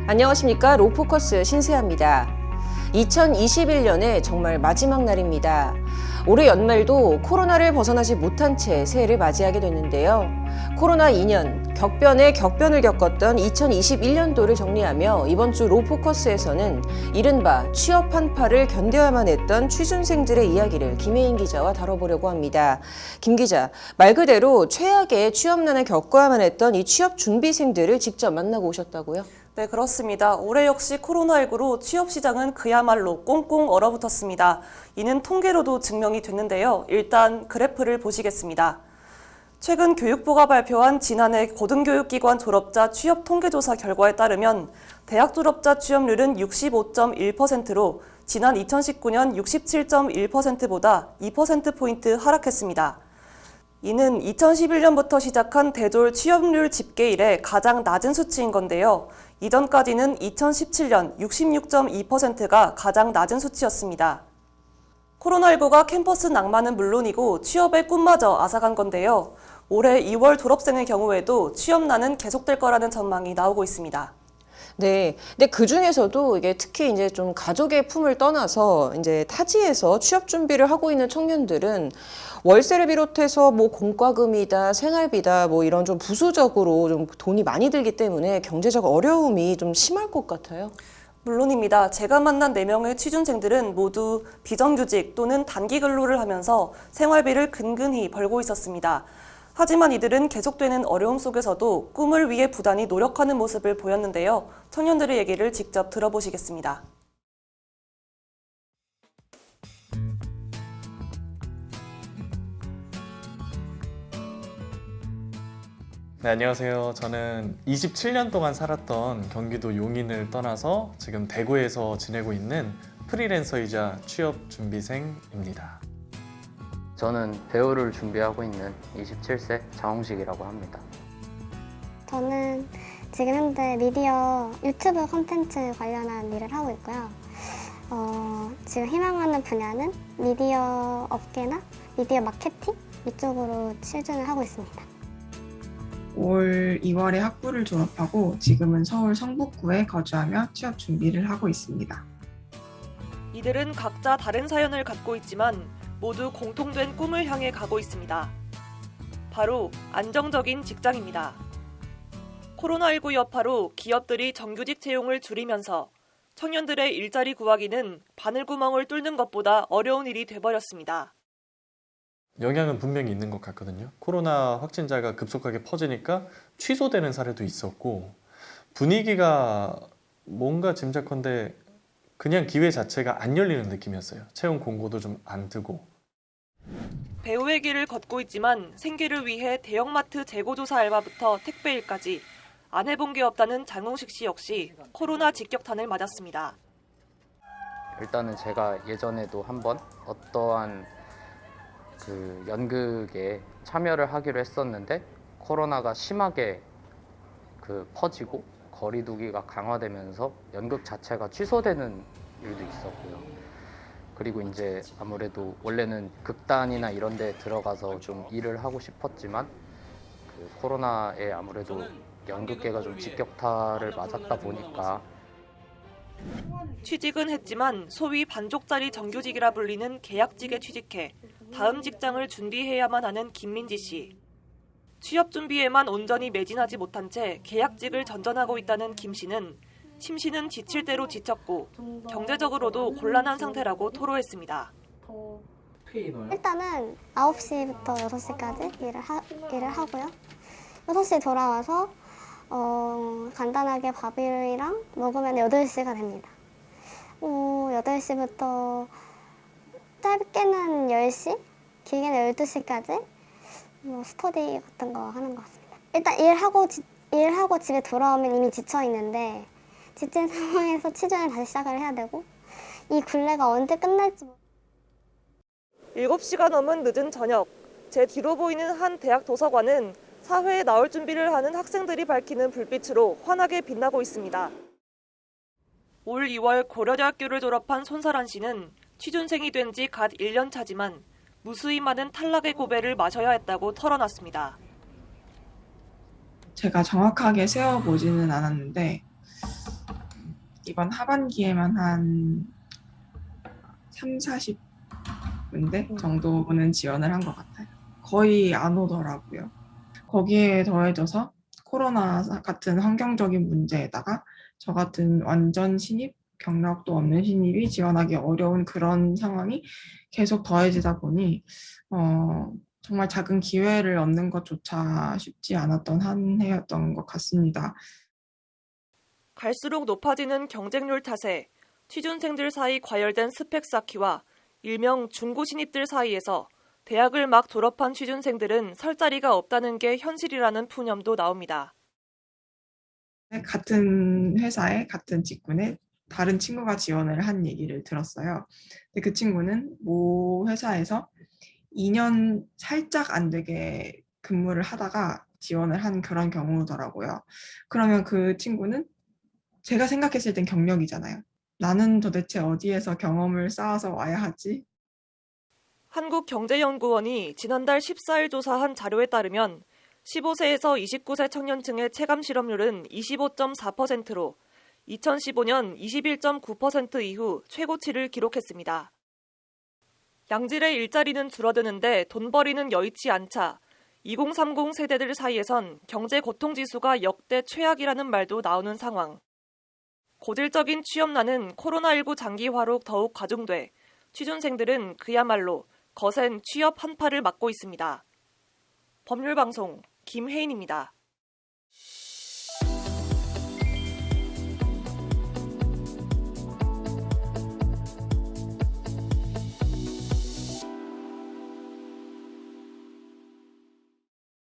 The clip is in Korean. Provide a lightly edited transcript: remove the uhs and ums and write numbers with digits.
안녕하십니까. 로포커스 신세아입니다. 2021년의 정말 마지막 날입니다. 올해 연말도 코로나를 벗어나지 못한 채 새해를 맞이하게 됐는데요. 코로나 2년, 격변에 격변을 겪었던 2021년도를 정리하며 이번 주 로포커스에서는 이른바 취업 한파를 견뎌야만 했던 취준생들의 이야기를 김혜인 기자와 다뤄보려고 합니다. 김 기자, 말 그대로 최악의 취업난을 겪어야만 했던 이 취업 준비생들을 직접 만나고 오셨다고요? 네, 그렇습니다. 올해 역시 코로나19로 취업 시장은 그야말로 꽁꽁 얼어붙었습니다. 이는 통계로도 증명이 됐는데요. 일단 그래프를 보시겠습니다. 최근 교육부가 발표한 지난해 고등교육기관 졸업자 취업 통계조사 결과에 따르면 대학 졸업자 취업률은 65.1%로 지난 2019년 67.1%보다 2%포인트 하락했습니다. 이는 2011년부터 시작한 대졸 취업률 집계 이래 가장 낮은 수치인 건데요. 이전까지는 2017년 66.2%가 가장 낮은 수치였습니다. 코로나19가 캠퍼스 낭만은 물론이고 취업의 꿈마저 앗아간 건데요. 올해 2월 졸업생의 경우에도 취업난은 계속될 거라는 전망이 나오고 있습니다. 네. 근데 그 중에서도 이게 특히 이제 좀 가족의 품을 떠나서 이제 타지에서 취업 준비를 하고 있는 청년들은 월세를 비롯해서 뭐 공과금이다, 생활비다, 뭐 이런 좀 부수적으로 좀 돈이 많이 들기 때문에 경제적 어려움이 좀 심할 것 같아요. 물론입니다. 제가 만난 4명의 취준생들은 모두 비정규직 또는 단기 근로를 하면서 생활비를 근근히 벌고 있었습니다. 하지만 이들은 계속되는 어려움 속에서도 꿈을 위해 부단히 노력하는 모습을 보였는데요. 청년들의 얘기를 직접 들어보시겠습니다. 네, 안녕하세요. 저는 27년 동안 살았던 경기도 용인을 떠나서 지금 대구에서 지내고 있는 프리랜서이자 취업 준비생입니다. 저는 배우를 준비하고 있는 27세 장홍식이라고 합니다. 저는 지금 현재 미디어 유튜브 콘텐츠 관련한 일을 하고 있고요. 지금 희망하는 분야는 미디어 업계나 미디어 마케팅 이쪽으로 취준을 하고 있습니다. 올 2월에 학부를 졸업하고 지금은 서울 성북구에 거주하며 취업 준비를 하고 있습니다. 이들은 각자 다른 사연을 갖고 있지만 모두 공통된 꿈을 향해 가고 있습니다. 바로 안정적인 직장입니다. 코로나19 여파로 기업들이 정규직 채용을 줄이면서 청년들의 일자리 구하기는 바늘구멍을 뚫는 것보다 어려운 일이 돼버렸습니다. 영향은 분명히 있는 것 같거든요. 코로나 확진자가 급속하게 퍼지니까 취소되는 사례도 있었고 분위기가 뭔가 짐작컨대 그냥 기회 자체가 안 열리는 느낌이었어요. 채용 공고도 좀 안 뜨고. 배우의 길을 걷고 있지만 생계를 위해 대형마트 재고조사 알바부터 택배일까지 안 해본 게 없다는 장홍식 씨 역시 코로나 직격탄을 맞았습니다. 일단은 제가 예전에도 한번 어떠한 연극에 참여를 하기로 했었는데 코로나가 심하게 퍼지고 거리 두기가 강화되면서 연극 자체가 취소되는 일도 있었고요. 그리고 이제 아무래도 원래는 극단이나 이런 데 들어가서 좀 일을 하고 싶었지만 코로나에 아무래도 연극계가 좀 직격탄을 맞았다 보니까 취직은 했지만 소위 반쪽짜리 정규직이라 불리는 계약직에 취직해 다음 직장을 준비해야만 하는 김민지 씨. 취업 준비에만 온전히 매진하지 못한 채 계약직을 전전하고 있다는 김 씨는 심신은 지칠 대로 지쳤고 경제적으로도 곤란한 상태라고 토로했습니다. 일단은 9시부터 6시까지 일을 하고요. 6시 돌아와서 간단하게 밥이랑 먹으면 8시가 됩니다. 8시부터 짧게는 10시, 길게는 12시까지 스터디 같은 거 하는 것 같습니다. 일단 일하고 집에 돌아오면 이미 지쳐 있는데 지친 상황에서 취준을 다시 시작을 해야 되고 이 굴레가 언제 끝날지 7시가 넘은 늦은 저녁, 제 뒤로 보이는 한 대학 도서관은 사회에 나올 준비를 하는 학생들이 밝히는 불빛으로 환하게 빛나고 있습니다. 올 2월 고려대학교를 졸업한 손사란 씨는 취준생이 된 지 갓 1년 차지만 무수히 많은 탈락의 고배를 마셔야 했다고 털어놨습니다. 제가 정확하게 세워보지는 않았는데 이번 하반기에만 한 3, 40군데 정도는 지원을 한 것 같아요. 거의 안 오더라고요. 거기에 더해져서 코로나 같은 환경적인 문제에다가 저 같은 완전 신입, 경력도 없는 신입이 지원하기 어려운 그런 상황이 계속 더해지다 보니 정말 작은 기회를 얻는 것조차 쉽지 않았던 한 해였던 것 같습니다. 갈수록 높아지는 경쟁률 탓에 취준생들 사이 과열된 스펙 쌓기와 일명 중고 신입들 사이에서 대학을 막 졸업한 취준생들은 설 자리가 없다는 게 현실이라는 푸념도 나옵니다. 같은 회사에 같은 직군에 다른 친구가 지원을 한 얘기를 들었어요. 근데 그 친구는 모 회사에서 2년 살짝 안 되게 근무를 하다가 지원을 한 그런 경우더라고요. 그러면 그 친구는 제가 생각했을 땐 경력이잖아요. 나는 도대체 어디에서 경험을 쌓아서 와야 하지? 한국경제연구원이 지난달 14일 조사한 자료에 따르면 15세에서 29세 청년층의 체감 실업률은 25.4%로 2015년 21.9% 이후 최고치를 기록했습니다. 양질의 일자리는 줄어드는데 돈벌이는 여의치 않자 2030 세대들 사이에선 경제 고통지수가 역대 최악이라는 말도 나오는 상황. 고질적인 취업난은 코로나19 장기화로 더욱 가중돼 취준생들은 그야말로 거센 취업 한파를 맞고 있습니다. 법률방송 김혜인입니다.